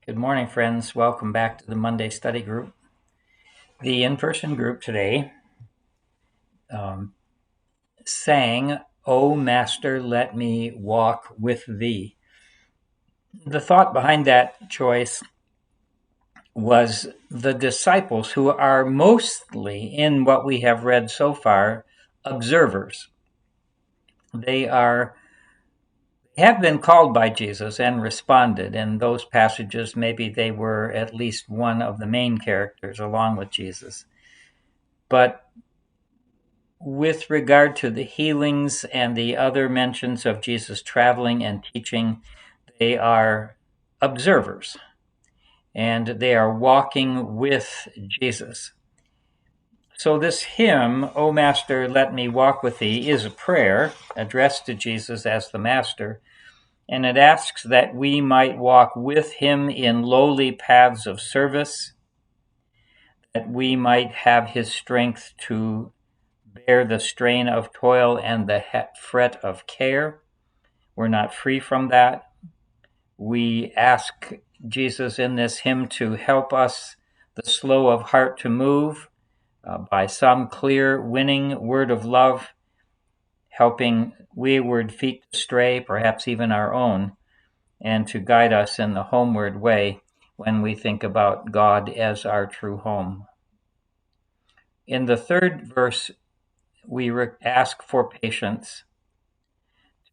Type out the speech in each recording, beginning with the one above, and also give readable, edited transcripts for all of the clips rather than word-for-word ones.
Good morning, friends. Welcome back to the Monday Study Group. The in-person group today sang, "O Master, let me walk with thee." The thought behind that choice was the disciples, who are mostly, in what we have read so far, observers. They have been called by Jesus and responded. In those passages, maybe they were at least one of the main characters along with Jesus. But with regard to the healings and the other mentions of Jesus traveling and teaching, they are observers and they are walking with Jesus. So this hymn, "O Master, let me walk with thee," is a prayer addressed to Jesus as the Master, and it asks that we might walk with him in lowly paths of service, that we might have his strength to bear the strain of toil and the fret of care. We're not free from that. We ask Jesus in this hymn to help us, the slow of heart, to move by some clear, winning word of love, helping wayward feet to stray, perhaps even our own, and to guide us in the homeward way when we think about God as our true home. In the third verse, we ask for patience,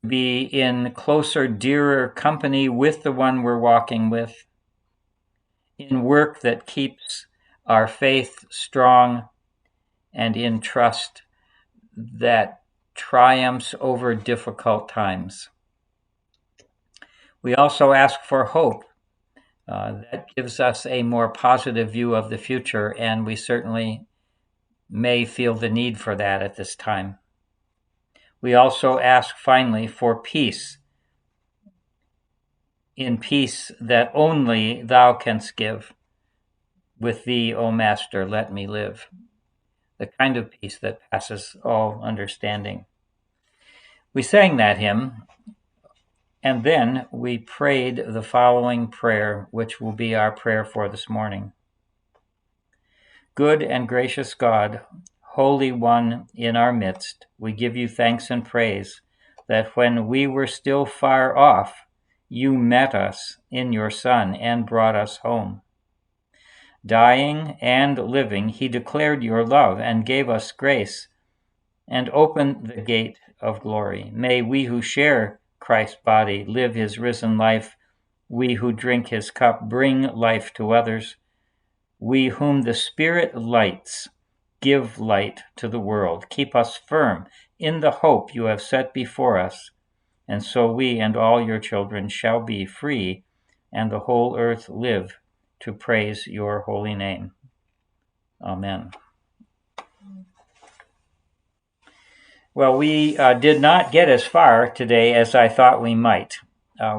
to be in closer, dearer company with the one we're walking with, in work that keeps our faith strong, and in trust that triumphs over difficult times. We also ask for hope. That gives us a more positive view of the future, and we certainly may feel the need for that at this time. We also ask, finally, for peace, in peace that only thou canst give. With thee, O Master, let me live. The kind of peace that passes all understanding. We sang that hymn, and then we prayed the following prayer, which will be our prayer for this morning. Good and gracious God, Holy One in our midst, we give you thanks and praise that when we were still far off, you met us in your Son and brought us home. Dying and living, he declared your love and gave us grace and opened the gate of glory. May we who share Christ's body live his risen life. We who drink his cup bring life to others. We whom the Spirit lights give light to the world. Keep us firm in the hope you have set before us, and so we and all your children shall be free, and the whole earth live to praise your holy name. Amen. Well, we did not get as far today as I thought we might.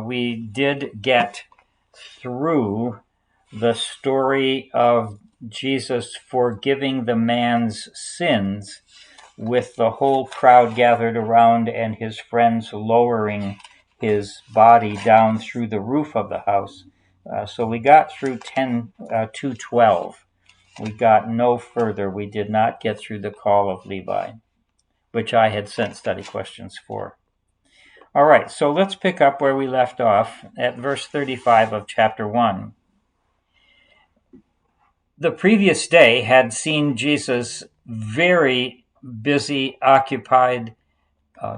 We did get through the story of Jesus forgiving the man's sins, with the whole crowd gathered around and his friends lowering his body down through the roof of the house. So we got through 2:12. We got no further. We did not get through the call of Levi, which I had sent study questions for. All right, so let's pick up where we left off at verse 35 of chapter 1. The previous day had seen Jesus very busy, occupied,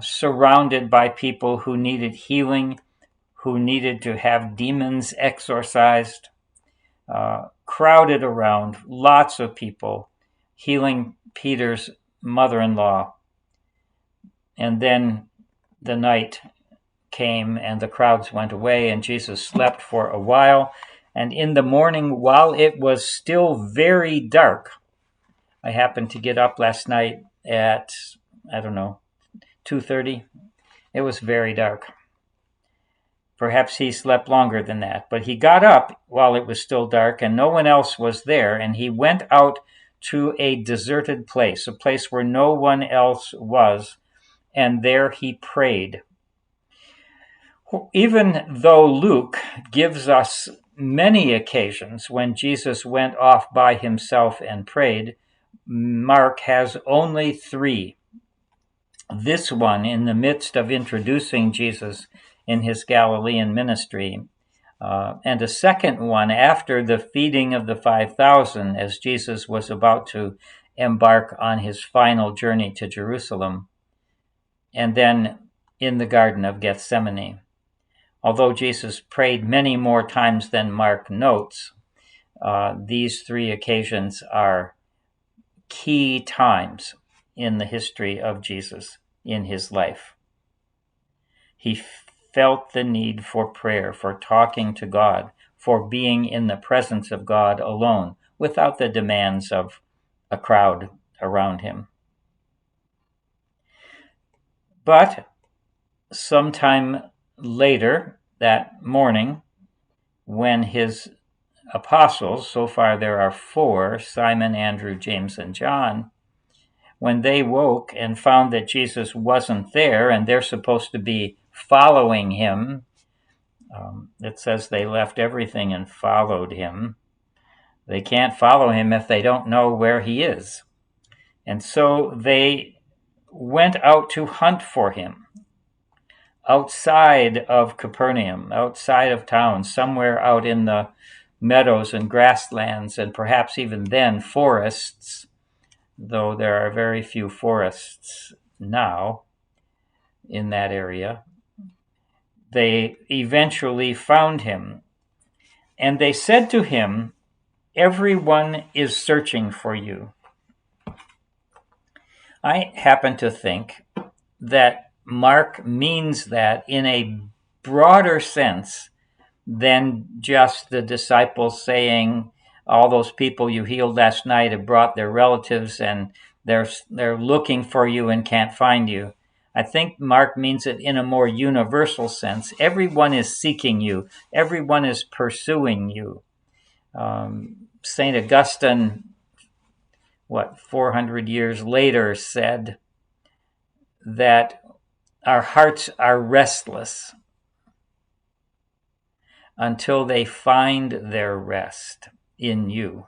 surrounded by people who needed healing, who needed to have demons exorcised, crowded around, lots of people, healing Peter's mother-in-law. And then the night came and the crowds went away and Jesus slept for a while. And in the morning, while it was still very dark, I happened to get up last night at, 2:30. It was very dark. Perhaps he slept longer than that, but he got up while it was still dark and no one else was there, and he went out to a deserted place, a place where no one else was, and there he prayed. Even though Luke gives us many occasions when Jesus went off by himself and prayed, Mark has only 3. This one in the midst of introducing Jesus in his Galilean ministry, and a second one after the feeding of the 5,000 as Jesus was about to embark on his final journey to Jerusalem, and then in the Garden of Gethsemane. Although Jesus prayed many more times than Mark notes, these 3 occasions are key times in the history of Jesus in his life. He felt the need for prayer, for talking to God, for being in the presence of God alone, without the demands of a crowd around him. But sometime later that morning, when his apostles, so far there are 4, Simon, Andrew, James, and John, when they woke and found that Jesus wasn't there and they're supposed to be following him, it says they left everything and followed him. They can't follow him if they don't know where he is. And so they went out to hunt for him outside of Capernaum, outside of town, somewhere out in the meadows and grasslands, and perhaps even then forests, though there are very few forests now in that area. They eventually found him, and they said to him, "Everyone is searching for you." I happen to think that Mark means that in a broader sense than just the disciples saying, all those people you healed last night have brought their relatives and they're looking for you and can't find you. I think Mark means it in a more universal sense. Everyone is seeking you. Everyone is pursuing you. St. Augustine, 400 years later, said that our hearts are restless until they find their rest in you.